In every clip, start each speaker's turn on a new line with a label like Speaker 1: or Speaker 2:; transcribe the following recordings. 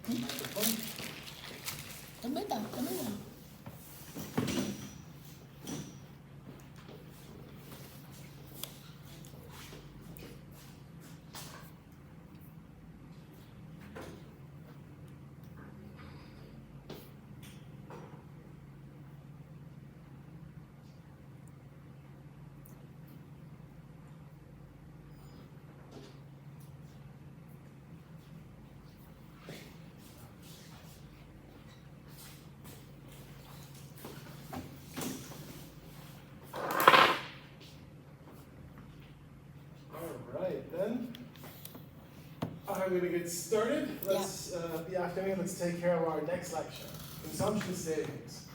Speaker 1: Microphone.
Speaker 2: Không biết à, không biết à.
Speaker 1: I'm going to get started. Let's be after me. Let's take care of our next lecture, consumption savings.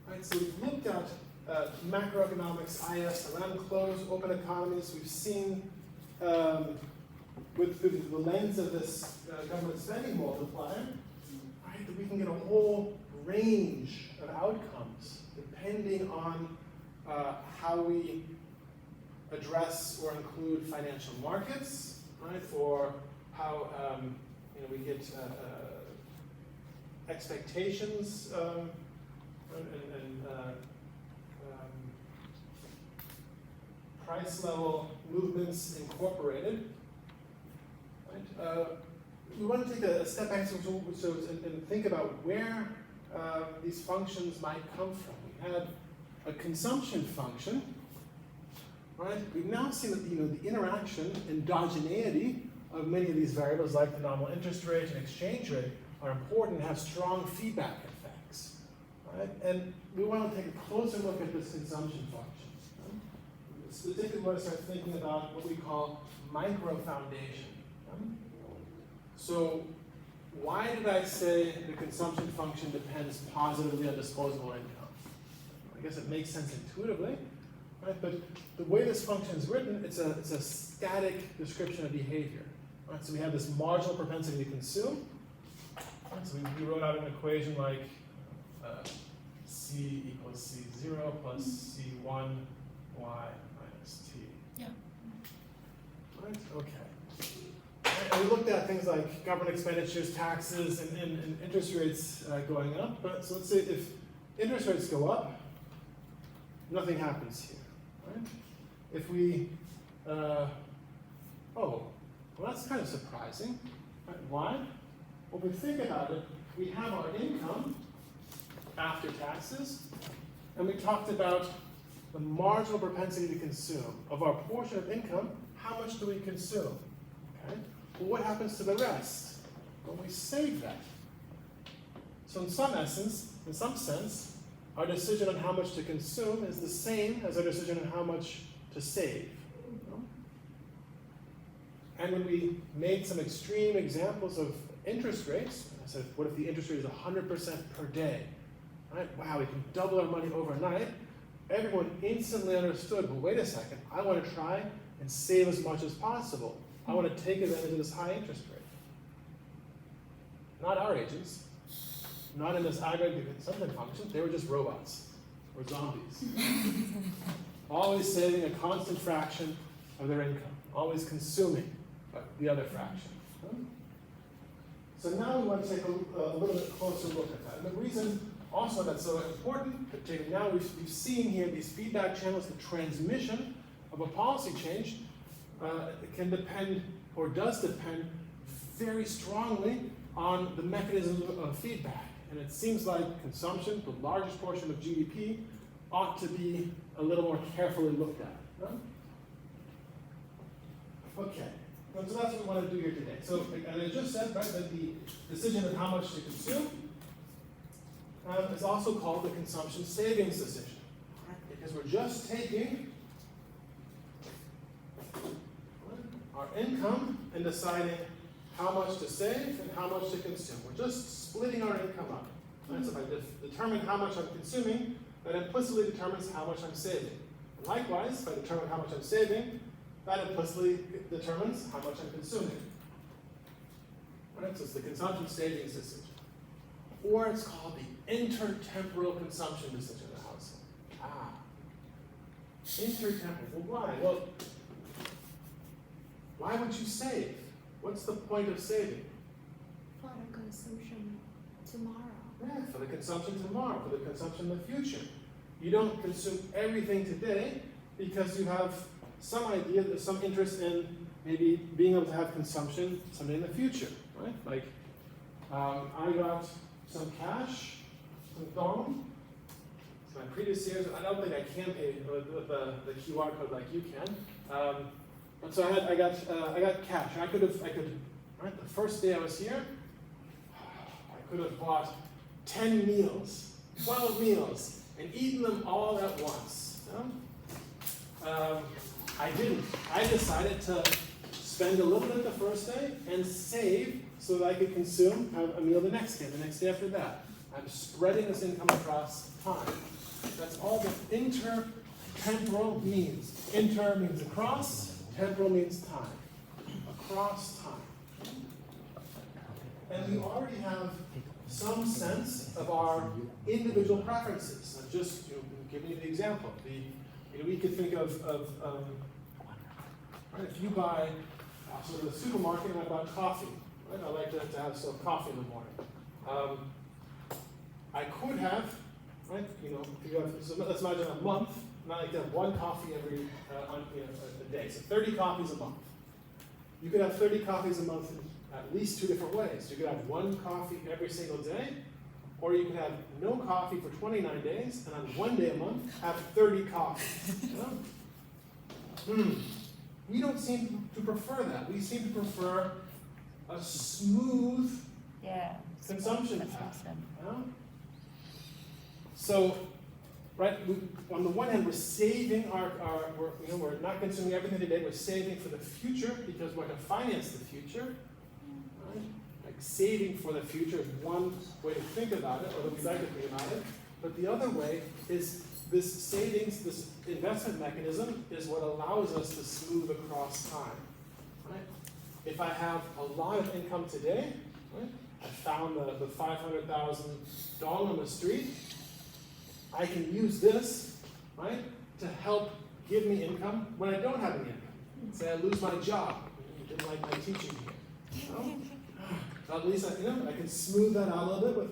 Speaker 1: Right, so we've looked at macroeconomics, IS, around closed, open economies. We've seen with the lens of this government spending multiplier, right, that we can get a whole range of outcomes depending on how we address or include financial markets, right, for how we get expectations and price level movements incorporated. Right? We want to take a step back and think about where these functions might come from. We had a consumption function. Right? We've now seen that the interaction, endogeneity of many of these variables, like the nominal interest rate and exchange rate, are important and have strong feedback effects. Right? And we want to take a closer look at this consumption function. Right? Specifically, we want to start thinking about what we call micro-foundation. Right? So, why did I say the consumption function depends positively on disposable income? I guess it makes sense intuitively. Right? But the way this function is written, it's a static description of behavior. Right? So we have this marginal propensity to consume. Right? So we wrote out an equation like C equals C0 plus C1 y minus T.
Speaker 2: Yeah.
Speaker 1: Right? Okay. Right? And we looked at things like government expenditures, taxes, and interest rates going up. But so let's say if interest rates go up, nothing happens here. Right? If we, well, that's kind of surprising. Right? Why? Well, if we think about it, we have our income after taxes, and we talked about the marginal propensity to consume. Of our portion of income, how much do we consume? Okay? Well, what happens to the rest? Well, we save that. So in some sense, our decision on how much to consume is the same as our decision on how much to save. And when we made some extreme examples of interest rates, I said, what if the interest rate is 100% per day? Right? Wow, we can double our money overnight. Everyone instantly understood, well, wait a second, I want to try and save as much as possible. I want to take advantage of this high interest rate. Not our agents. Not in this aggregate consumption function, they were just robots, or zombies. Always saving a constant fraction of their income, always consuming the other fraction. So now we want to take a little bit closer look at that. And the reason also that's so important, particularly now we've seen here these feedback channels, the transmission of a policy change can depend, or does depend, very strongly on the mechanism of feedback. And it seems like consumption, the largest portion of GDP, ought to be a little more carefully looked at. Right? Okay, so that's what we want to do here today. So, as I just said, right, that the decision of how much to consume is also called the consumption savings decision. Because we're just taking our income and deciding how much to save and how much to consume. We're just splitting our income up. Right? So if I determine how much I'm consuming, that implicitly determines how much I'm saving. And likewise, if I determine how much I'm saving, that implicitly determines how much I'm consuming. Right? So it's the consumption savings decision. Or it's called the intertemporal consumption decision of the household. Intertemporal. Well, why? Well, why would you save? What's the point of saving?
Speaker 3: For the consumption tomorrow.
Speaker 1: Yeah, for the consumption tomorrow, for the consumption in the future. You don't consume everything today because you have some idea, there's some interest in maybe being able to have consumption someday in the future, right? Like, I got some cash from Dom. So my previous years, I don't think I can pay with the QR code like you can. But so I got cash. I could, right? The first day I was here, I could have bought 10 meals, 12 meals, and eaten them all at once. You know? I didn't. I decided to spend a little bit the first day and save so that I could have a meal the next day after that. I'm spreading this income across time. That's all the intertemporal means. Inter means across, temporal means time. Across time. And we already have some sense of our individual preferences. I'm just giving you the example. We could think of right, if you buy so to the supermarket and I bought coffee, right? I like to have some coffee in the morning. I could have, right? If you have, so let's imagine a month. And I like to have one coffee every a day, so 30 coffees a month. You could have 30 coffees a month in at least 2 different ways. You could have one coffee every single day, or you could have no coffee for 29 days, and on one day a month, have 30 coffees. We don't seem to prefer that. We seem to prefer a smooth consumption pattern. So, right, on the one hand, we're saving we're not consuming everything today, we're saving for the future because we want to finance the future. Right? Like saving for the future is one way to think about it, or that we like to think about it. But the other way is this savings, this investment mechanism is what allows us to smooth across time. Right? If I have a lot of income today, right, I found the $500,000 on the street, I can use this, right, to help give me income when I don't have any income. Say I lose my job, didn't like my teaching here. At least I can smooth that out a little bit with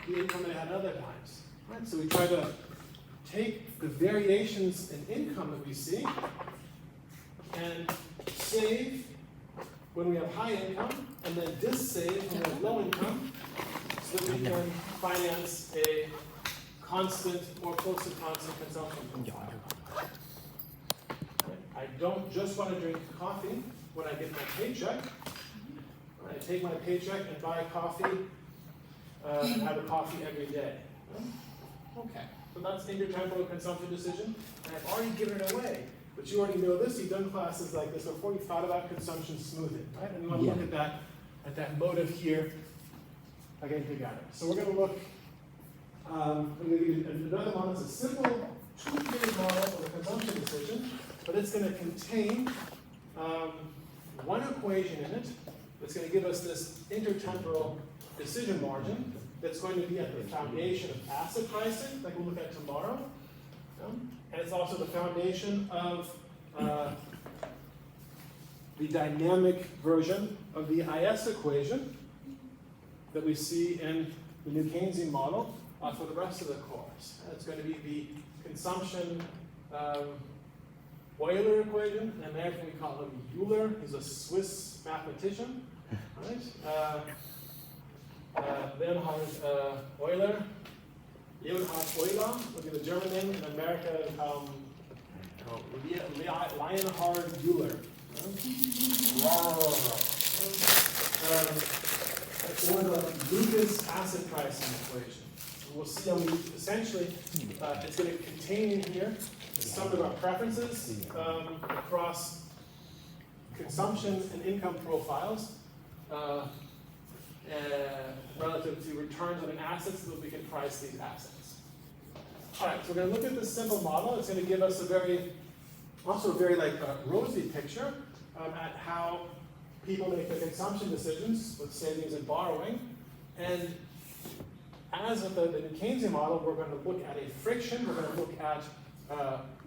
Speaker 1: the income that I had other times. Right? So we try to take the variations in income that we see and save when we have high income, and then dissave when we have low income, so that we can finance a constant or close to constant consumption profile. I don't just want to drink coffee when I get my paycheck. I take my paycheck and buy coffee and have a coffee every day. Okay, so that's intertemporal consumption decision, and I've already given it away. But you already know this, you've done classes like this before, you thought about consumption smoothing, right? And you want to look at that motive here again together. So we're going to look, I'm going to give you another model. It's a simple two-period model of a consumption decision, but it's going to contain one equation in it that's going to give us this intertemporal decision margin that's going to be at the foundation of asset pricing, like we'll look at tomorrow. And it's also the foundation of the dynamic version of the IS equation that we see in the New Keynesian model for the rest of the course. It's going to be the consumption Euler equation. In American we call him Euler. He's a Swiss mathematician. Right? Leonhard Euler. Leonhard Euler would be the German name. In America, Leonhard Euler. Or the Lucas acid pricing equation. We'll see how essentially it's going to contain in here some of our preferences across consumption and income profiles relative to returns on an asset so that we can price these assets. All right, so we're going to look at this simple model. It's going to give us a very rosy picture at how people make their consumption decisions with savings and borrowing. And as with the New Keynesian model, we're going to look at a friction. We're going to look at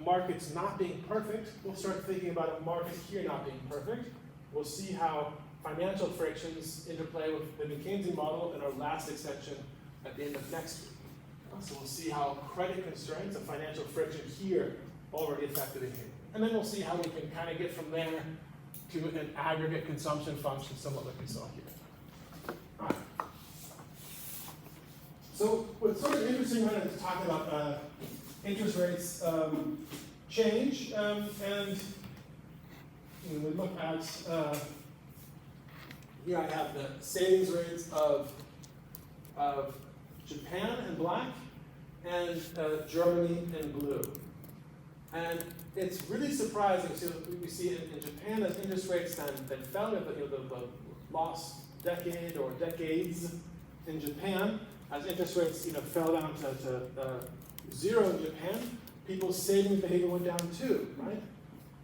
Speaker 1: markets not being perfect. We'll start thinking about a market here not being perfect. We'll see how financial frictions interplay with the Keynesian model in our last extension at the end of next week. So we'll see how credit constraints and financial friction here already affected behavior. And then we'll see how we can kind of get from there to an aggregate consumption function, somewhat like we saw here. All right. So what's sort of interesting when it's talking about interest rates change, and we look at, here I have the savings rates of Japan in black and Germany in blue. And it's really surprising. We see in Japan as interest rates that fell in the lost decade or decades in Japan, as interest rates fell down to zero in Japan, people's saving behavior went down too, right?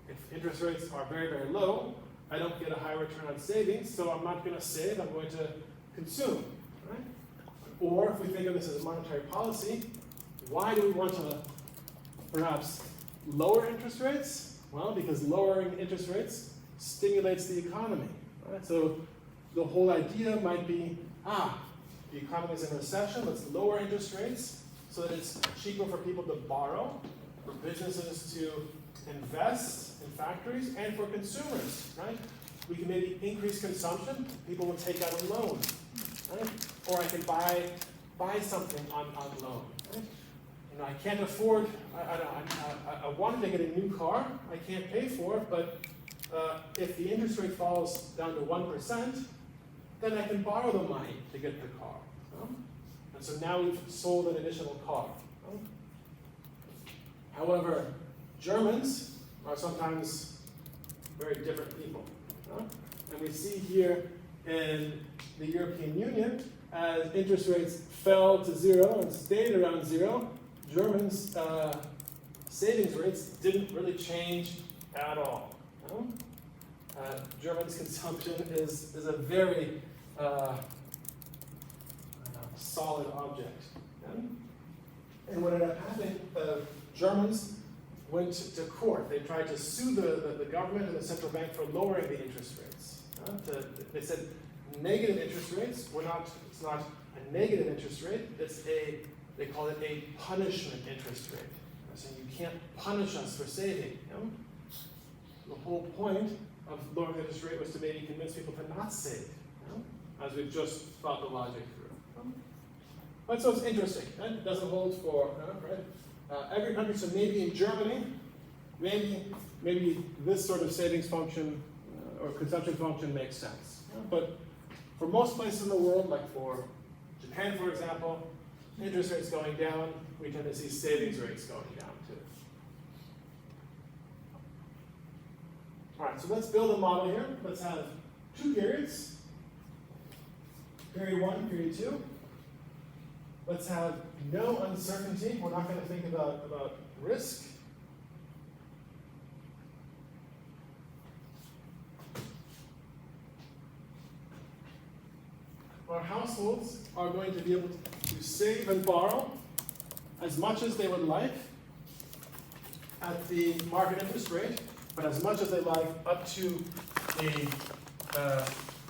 Speaker 1: If interest rates are very, very low, I don't get a high return on savings, so I'm not going to save, I'm going to consume, right? Or if we think of this as a monetary policy, why do we want to perhaps lower interest rates? Well, because lowering interest rates stimulates the economy, right? So the whole idea might be, the economy is in recession, let's lower interest rates so that it's cheaper for people to borrow, for businesses to invest in factories, and for consumers, right? We can maybe increase consumption, people will take out a loan, right? Or I can buy something on loan, right? I can't afford, I wanted to get a new car, I can't pay for it, but if the interest rate falls down to 1%, then I can borrow the money to get the car. And so now we've sold an additional car. However, Germans are sometimes very different people. And we see here in the European Union, as interest rates fell to zero and stayed around zero, Germans' savings rates didn't really change at all. Germans' consumption is a very solid object. And what ended up happening, Germans went to court. They tried to sue the government and the central bank for lowering the interest rates. They said negative interest rates it's not a negative interest rate, they call it a punishment interest rate. So you can't punish us for saving. The whole point of lowering the interest rate was to maybe convince people to not save, as we've just thought the logic through. But so it's interesting. Right? It doesn't hold for every country. So maybe in Germany, maybe this sort of savings function or consumption function makes sense. But for most places in the world, like for Japan, for example, interest rates going down, we tend to see savings rates going down too. All right, so let's build a model here. Let's have two periods. Period 1, period 2. Let's have no uncertainty. We're not going to think about risk. Our households are going to be able to save and borrow as much as they would like at the market interest rate, but as much as they like up to a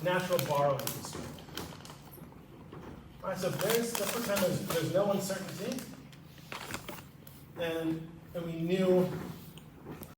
Speaker 1: natural borrowing interest rate. All right, so let's pretend there's no uncertainty, and we knew